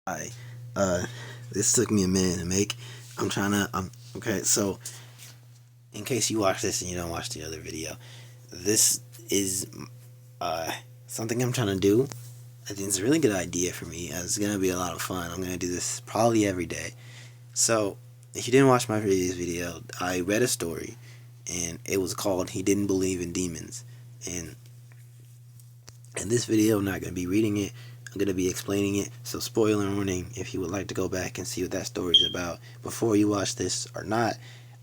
Hi. Uh, this took me a minute to make. Okay, so in case you watch this and you don't watch the other video, this is uh, something I'm trying to do. I think it's a really good idea for me. It's gonna be a lot of fun. I'm gonna do this probably every day. So, if you didn't watch my previous video, I read a story, and it was called "He Didn't Believe in Demons." And in this video, I'm not gonna be reading it. I'm going to be explaining it. So, spoiler warning if you would like to go back and see what that story is about before you watch this or not,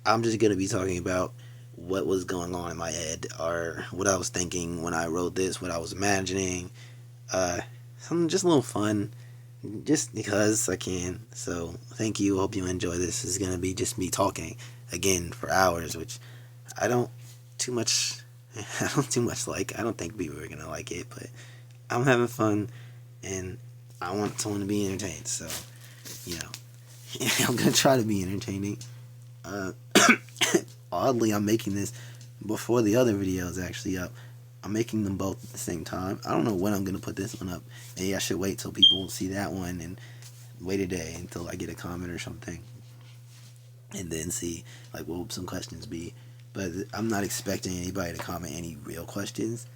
I'm just going to be talking about what was going on in my head or what I was thinking when I wrote this, what I was imagining. Something just a little fun, just because I can. So, thank you. Hope you enjoy this. This is going to be just me talking again for hours, which I don't too much. I don't too much like. I don't think people are going to like it, but I'm having fun and I want someone to be entertained. So, you know, I'm gonna try to be entertaining. Uh, Oddly, I'm making this before the other video is actually up. I'm making them both at the same time. I don't know when I'm gonna put this one up. Maybe I should wait till people see that one and wait a day until I get a comment or something, and then see like what would some questions be. But I'm not expecting anybody to comment any real questions.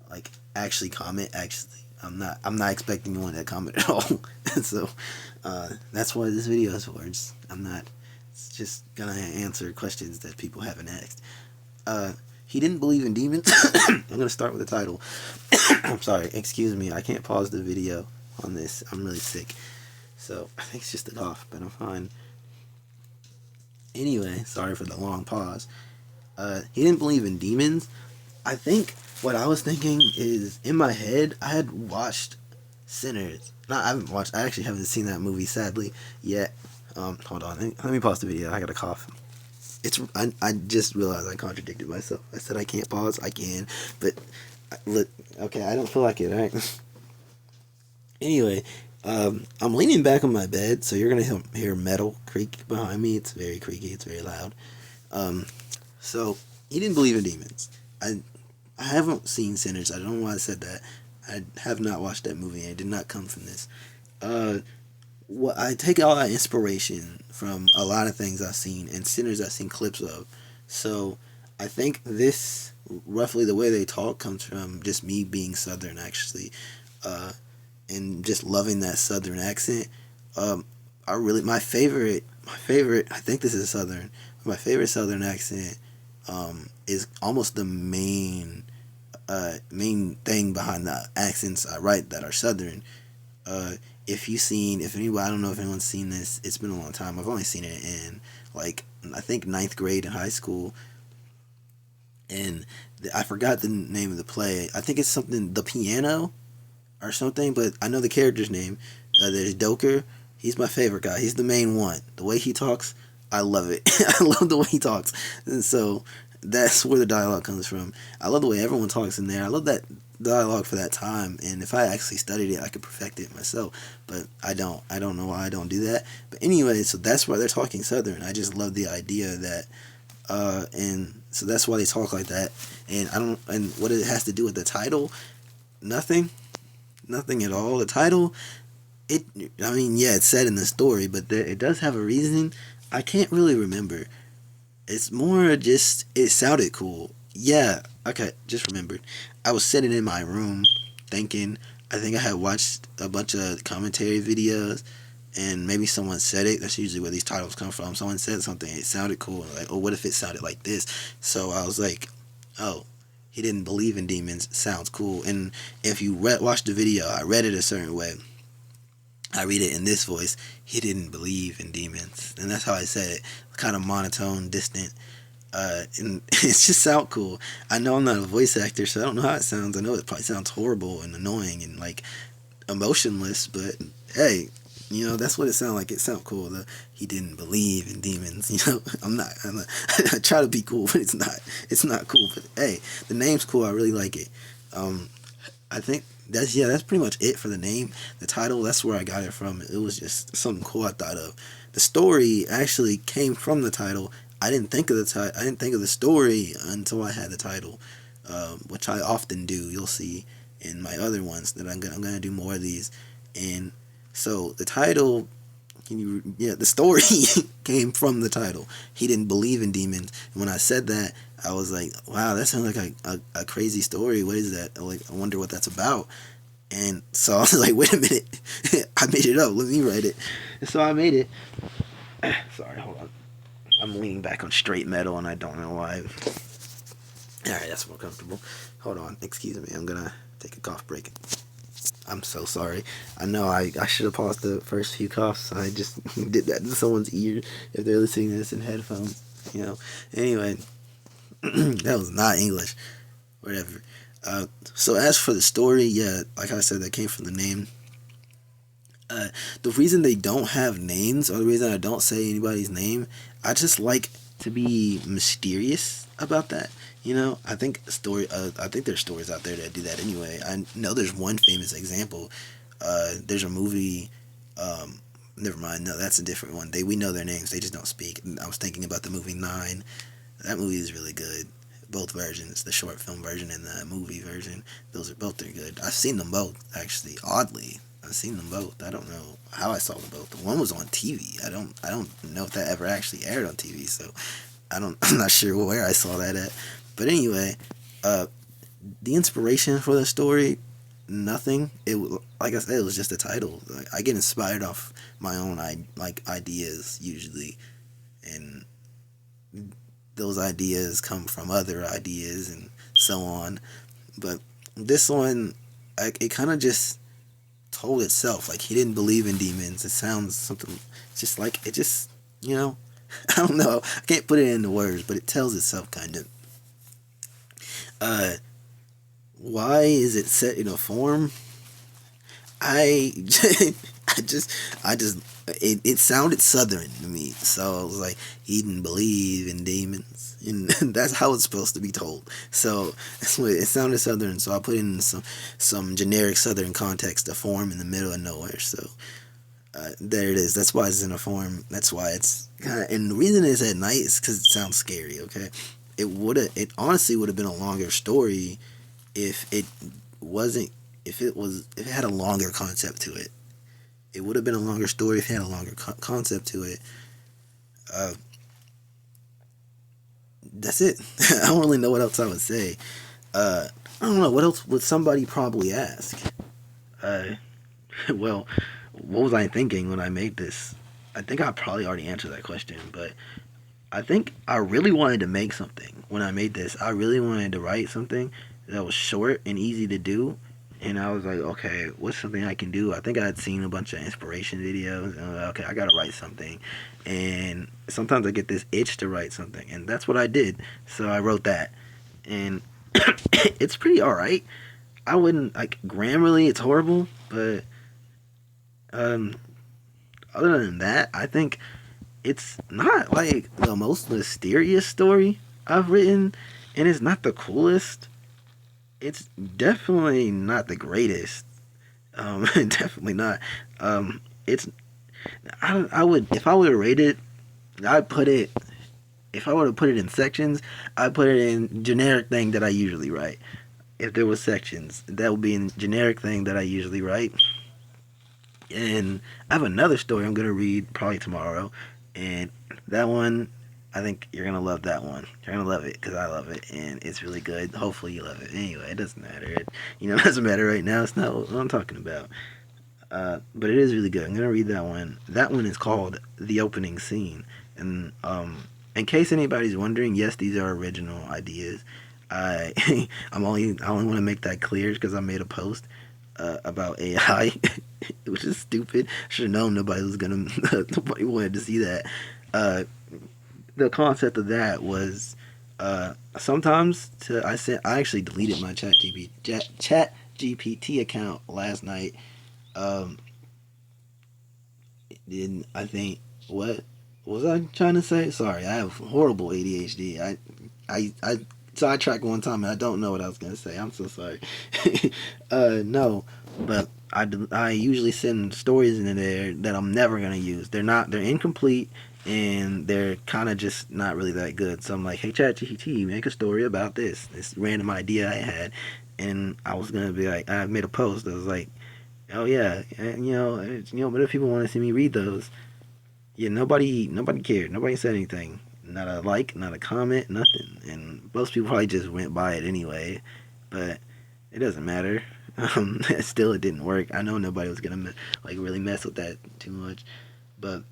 Like actually comment. Actually, I'm not expecting anyone to comment at all. So that's what this video is for. I'm not. It's just gonna answer questions that people haven't asked. He didn't believe in demons. I'm gonna start with the title. I'm sorry. Excuse me. I can't pause the video on this. I'm really sick. So I think it's just a cough, but I'm fine. Anyway, sorry for the long pause. He didn't believe in demons. I think what I was thinking is in my head, I had watched Sinners. No, I haven't watched. I actually haven't seen that movie, sadly, yet. Hold on. Let me pause the video. I got a cough. I just realized I contradicted myself. I said I can't pause. I can, but look. Okay, I don't feel like it. All right. Anyway, I'm leaning back on my bed, so you're gonna hear metal creak behind me. It's very creaky. It's very loud. Um, so he didn't believe in demons. I haven't seen Sinners. I don't know why I said that. I have not watched that movie. And it did not come from this. Uh, what I take all that inspiration from a lot of things I've seen, and Sinners I've seen clips of. So I think this roughly the way they talk comes from just me being Southern actually, uh, and just loving that Southern accent. Um, I really my favorite. I think this is Southern. My favorite Southern accent is almost the main thing behind the accents I write that are Southern. Uh, if anybody, I don't know if anyone's seen this. It's been a long time. I've only seen it in like I think ninth grade in high school, and I forgot the name of the play. I think it's something the piano or something, but I know the character's name. There's Doker. He's my favorite guy. He's the main one. The way he talks, I love it. I love the way he talks, and so that's where the dialogue comes from. I love the way everyone talks in there. I love that dialogue for that time, and if I actually studied it, I could perfect it myself. But I don't. I don't know why I don't do that. But anyway, so that's why they're talking Southern. I just love the idea that, and so that's why they talk like that. And I don't. And what it has to do with the title, nothing, nothing at all. The title, it. I mean, yeah, it's said in the story, but it does have a reason. I can't really remember. It's more just it sounded cool. Yeah, okay, just remembered. I was sitting in my room thinking. I think I had watched a bunch of commentary videos, and maybe someone said it. That's usually where these titles come from. Someone said something. It sounded cool. Like, oh, what if it sounded like this? So I was like, oh, he didn't believe in demons. Sounds cool. And if you watch the video, I read it a certain way. I read it in this voice. He didn't believe in demons, and that's how I said it. Kind of monotone, distant, and it just sound cool. I know I'm not a voice actor, so I don't know how it sounds. I know it probably sounds horrible and annoying and like emotionless, but hey, that's what it sounds like. It sounds cool. He didn't believe in demons. I'm not I try to be cool, but it's not cool. But hey, the name's cool. I really like it. Um, I think that's pretty much it for the name. The title, that's where I got it from. It was just something cool I thought of. The story actually came from the title. I didn't think of the title. I didn't think of the story until I had the title, which I often do. You'll see in my other ones that I'm gonna do more of these, and So the title, the story came from the title. He didn't believe in demons. And when I said that, I was like, wow, that sounds like a crazy story. What is that? Like, I wonder what that's about. And so I was like, wait a minute. I made it up. Let me write it. And so I made it. Sorry, hold on. I'm leaning back on straight metal and I don't know why. Alright, that's more comfortable. Hold on. Excuse me. I'm going to take a cough break. I'm so sorry. I know I should have paused the first few coughs. I just did that to someone's ear if they're listening to this in headphones. Anyway, that was not English. Whatever. So as for the story, yeah, like I said, that came from the name. The reason they don't have names, or the reason I don't say anybody's name, I just like to be mysterious about that. I think I think there's stories out there that do that anyway. I know there's one famous example. There's a movie. Never mind. No, that's a different one. We know their names. They just don't speak. I was thinking about the movie Nine. That movie is really good. Both versions, the short film version and the movie version. They're good. I've seen them both, actually. Oddly, I've seen them both. I don't know how I saw them both. The one was on TV. I don't know if that ever actually aired on TV. So I'm not sure where I saw that at. But anyway, the inspiration for the story, nothing. Like I said, it was just a title. Like, I get inspired off my own ideas usually, and those ideas come from other ideas and so on. But this one, it kind of just told itself. Like, he didn't believe in demons. It sounds something just like it. Just I don't know. I can't put it into words, but it tells itself kind of. Why is it set in a form? I it sounded southern to me, so I was like, he didn't believe in demons, and that's how it's supposed to be told. So that's what it sounded southern. So I put in some generic southern context, a form in the middle of nowhere. So there it is. That's why it's in a form. That's why it's kind of. And the reason it's at night is because it sounds scary. Okay, it honestly would have been a longer story if it wasn't. If it had a longer concept to it. It would have been a longer story if it had a longer concept to it. That's it. I don't really know what else I would say. I don't know. What else would somebody probably ask? Well, what was I thinking when I made this? I think I probably already answered that question, but I think I really wanted to make something when I made this. I really wanted to write something that was short and easy to do. And I was like, okay, what's something I can do? I think I had seen a bunch of inspiration videos. And I was like, okay, I gotta write something. And sometimes I get this itch to write something. And that's what I did. So I wrote that. And it's pretty alright. I wouldn't, grammarly, it's horrible. But other than that, I think it's not, the most mysterious story I've written. And it's not the coolest. It's definitely not the greatest. Definitely not. It's. I would, if I were to rate it, I'd put it. If I were to put it in sections, I'd put it in generic thing that I usually write. If there was sections, that would be in generic thing that I usually write. And I have another story I'm gonna read probably tomorrow, and that one, I think you're gonna love that one. You're gonna love it because I love it, and it's really good. Hopefully you love it. Anyway, it doesn't matter. It doesn't matter right now. It's not what I'm talking about. But it is really good. I'm gonna read that one. That one is called "The Opening Scene." And in case anybody's wondering, yes, these are original ideas. I I only want to make that clear because I made a post about AI, which is stupid. Should have known nobody wanted to see that. The concept of that was sometimes I actually deleted my chat GPT account last night. Then I think, what was I trying to say? Sorry, I have horrible ADHD. I sidetracked one time and I don't know what I was gonna say. I'm so sorry. No, but I usually send stories in there that I'm never gonna use. They're incomplete and they're kind of just not really that good. So I'm like, hey ChatGPT, make a story about this random idea I had, and I was gonna be like, I made a post. I was like, Oh yeah, and but if people want to see me read those, yeah, nobody cared. Nobody said anything. Not a like, not a comment, nothing. And most people probably just went by it anyway. But it doesn't matter. Still, it didn't work. I know nobody was gonna like really mess with that too much. But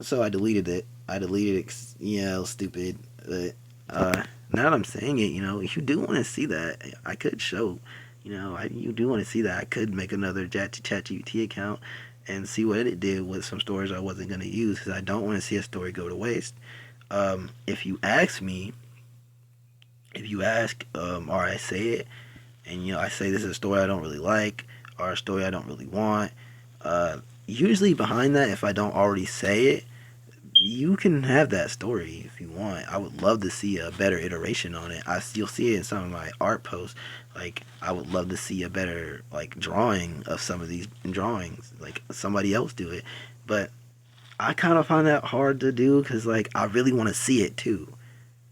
so I deleted it. I deleted it. Yeah, it was stupid. But now that I'm saying it, if you do want to see that, I could show. You do want to see that. I could make another ChatGPT account and see what it did with some stories I wasn't going to use because I don't want to see a story go to waste. If you ask me, if you ask, or I say it, and I say this is a story I don't really like or a story I don't really want. Usually behind that, if I don't already say it, you can have that story if you want. I would love to see a better iteration on it. You'll see it in some of my art posts. Like I would love to see a better like drawing of some of these drawings. Like somebody else do it, but I kind of find that hard to do because like I really want to see it too.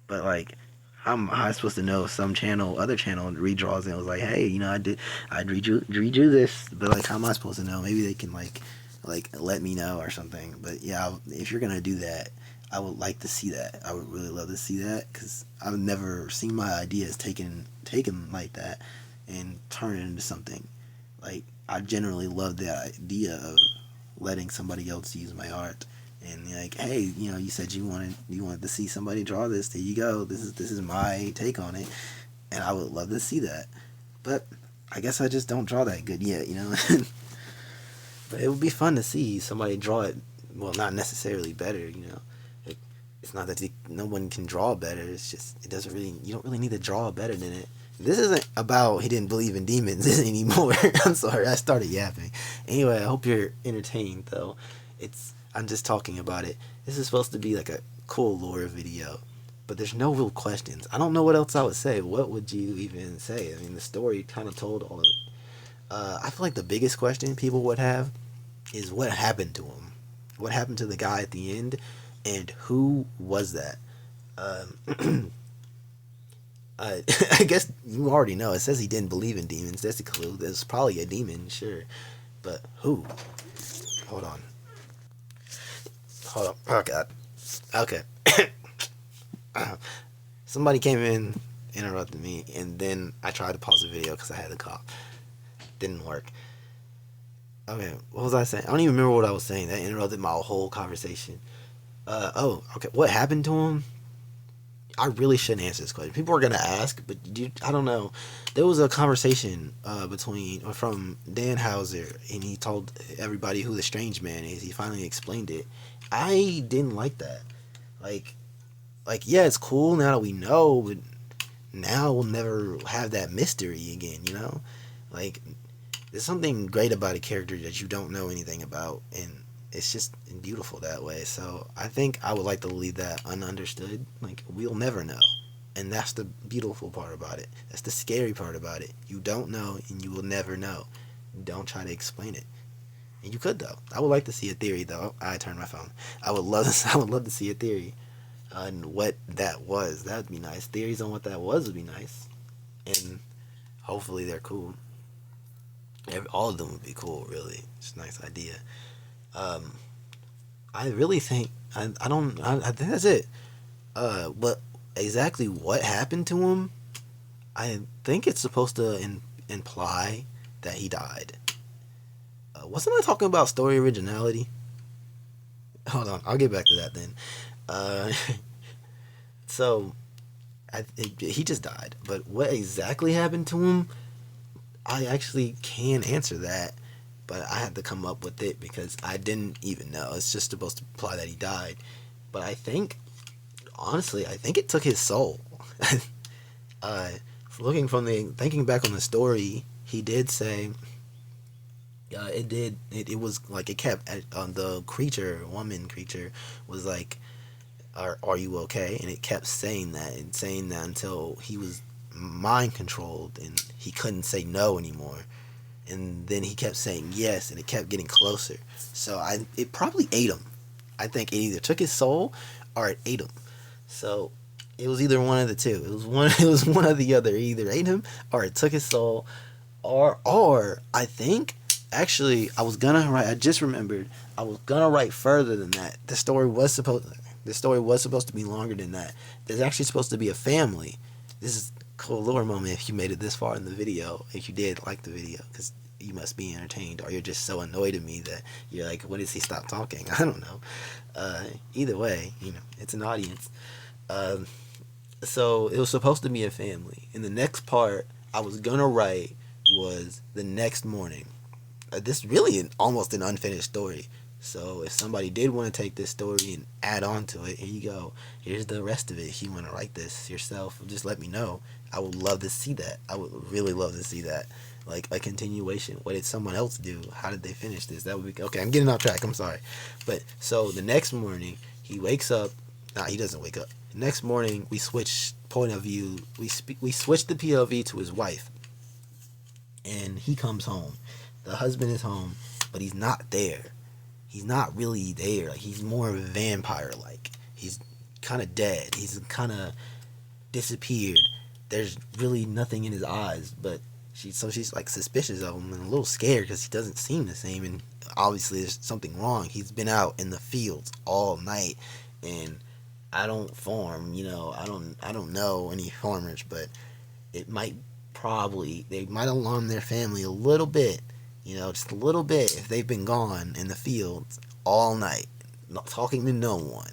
But like how am I supposed to know if other channel redraws and it was like, hey, I redrew this, but like, how am I supposed to know? Maybe they can like let me know or something. But yeah, if you're gonna do that, I would like to see that. I would really love to see that because I've never seen my ideas taken like that and turn it into something. Like I generally love the idea of letting somebody else use my art and like, hey, you said you wanted to see somebody draw this. There you go. This is my take on it, and I would love to see that. But I guess I just don't draw that good yet. But it would be fun to see somebody draw it. Well, not necessarily better. It, it's not that no one can draw better. It's just it doesn't really. You don't really need to draw better than it. This isn't about he didn't believe in demons anymore. I'm sorry, I started yapping. Anyway, I hope you're entertained though. I'm just talking about it. This is supposed to be like a cool lore video, but there's no real questions. I don't know what else I would say. What would you even say? I mean, the story kind of told all of it. I feel like the biggest question people would have is what happened to him? What happened to the guy at the end? And who was that? I guess you already know. It says he didn't believe in demons. That's a clue. There's probably a demon, sure. But who? Hold on. Hold on. Oh, God. Okay. Somebody came in, interrupted me, and then I tried to pause the video because I had a cough. Didn't work. Okay, what was I saying? I don't even remember what I was saying. That interrupted my whole conversation. Okay. What happened to him? I really shouldn't answer this question. People are gonna ask, but I don't know. There was a conversation from Dan Hauser, and he told everybody who the strange man is. He finally explained it. I didn't like that. Like, yeah, it's cool now that we know, but now we'll never have that mystery again. Like there's something great about a character that you don't know anything about, and it's just beautiful that way. So I think I would like to leave that ununderstood. Like we'll never know, and that's the beautiful part about it. That's the scary part about it. You don't know, and you will never know. Don't try to explain it. And you could though. I would like to see a theory though. I turned my phone. I would love to. I would love to see a theory on what that was. That would be nice. Theories on what that was would be nice, and hopefully they're cool. All of them would be cool. Really, it's a nice idea. I really think I don't. I think that's it. But exactly what happened to him? I think it's supposed to imply that he died. Wasn't I talking about story originality? Hold on, I'll get back to that then. Uh, so he just died. But what exactly happened to him? I actually can answer that, but I had to come up with it because I didn't even know. It's just supposed to imply that he died. But honestly, I think it took his soul. uh, thinking back on the story, he did say, it was like it kept, the woman creature was like, are you okay? And it kept saying that until he was mind controlled and he couldn't say no anymore, and then he kept saying yes, and it kept getting closer. So it probably ate him. I think it either took his soul or it ate him. So it was either one of the two. It was one. It was one or the other. It either ate him or it took his soul, or I think actually, I was gonna write. I just remembered. I was gonna write further than that. The story was supposed to be longer than that. There's actually supposed to be a family. This is a cool lore moment if you made it this far in the video. If you did like the video, because you must be entertained, or you're just so annoyed at me that you're like, "When does he stop talking?" I don't know. Either way, it's an audience. So it was supposed to be a family. And the next part I was gonna write was the next morning. This really almost an unfinished story. So if somebody did want to take this story and add on to it, here you go. Here's the rest of it. If you want to write this yourself, just let me know. I would love to see that. I would really love to see that. Like a continuation. What did someone else do? How did they finish this? That would be okay. I'm getting off track. I'm sorry. But so the next morning, he wakes up. Nah, he doesn't wake up. Next morning, we switch point of view. We switch the POV to his wife, and he comes home. The husband is home, but he's not there. He's not really there. Like, he's more of a vampire. Like, he's kind of dead. He's kind of disappeared. There's really nothing in his eyes, but she's like suspicious of him and a little scared because he doesn't seem the same. And obviously, there's something wrong. He's been out in the fields all night, and I don't farm. I don't know any farmers, but they might alarm their family a little bit. Just a little bit if they've been gone in the fields all night, not talking to no one,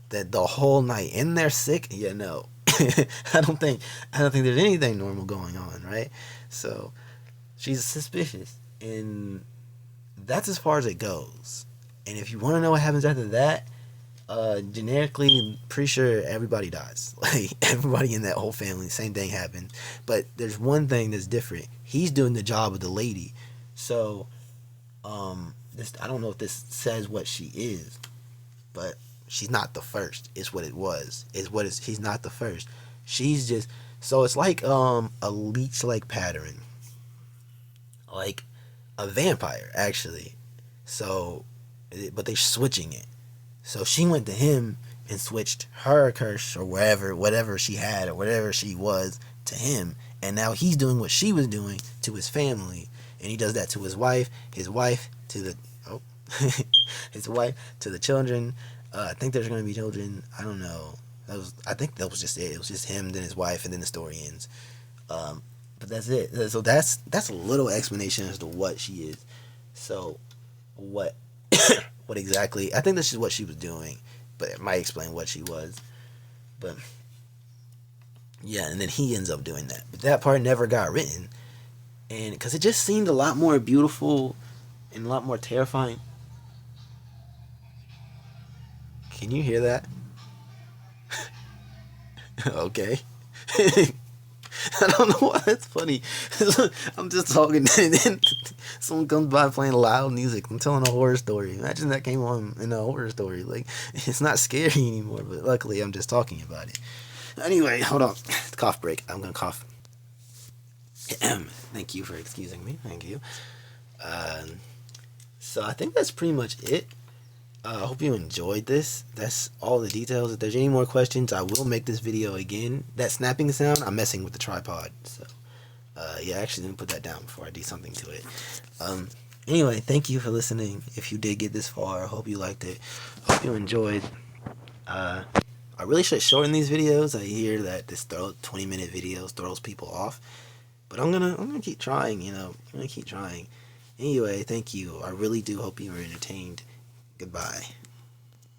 that the whole night, and they're sick. Yeah, no, I don't think there's anything normal going on, right? So she's suspicious, and that's as far as it goes. And if you want to know what happens after that, generically, pretty sure everybody dies. Like, everybody in that whole family, same thing happens. But there's one thing that's different. He's doing the job of the lady. So, I don't know if this says what she is, but she's not the first. It's what it was. She's not the first. She's just, so it's like a leech-like pattern, like a vampire actually. So, but they're switching it. So she went to him and switched her curse or whatever she had or whatever she was to him, and now he's doing what she was doing to his family. And he does that to his wife to the his wife to the children. I think there's going to be children. I don't know. I think that was just it. It was just him, then his wife, and then the story ends. But that's it. So that's a little explanation as to what she is. So what what exactly? I think this is what she was doing, but it might explain what she was. But yeah, and then he ends up doing that. But that part never got written. And because it just seemed a lot more beautiful and a lot more terrifying. Can you hear that? Okay. I don't know why that's funny. I'm just talking and then someone comes by playing loud music. I'm telling a horror story. Imagine that came on in a horror story. Like, it's not scary anymore, but luckily I'm just talking about it. Anyway, hold on. Cough break. I'm going to cough. Thank you for excusing me. Thank you. So I think that's pretty much it. I hope you enjoyed this. That's all the details. If there's any more questions, I will make this video again. That snapping sound, I'm messing with the tripod. So, yeah, actually, let me put that down before I do something to it. Anyway, thank you for listening. If you did get this far, I hope you liked it. Hope you enjoyed. I really should shorten these videos. I hear that this 20-minute videos throws people off. But I'm gonna keep trying, I'm gonna keep trying. Anyway, thank you. I really do hope you were entertained. Goodbye.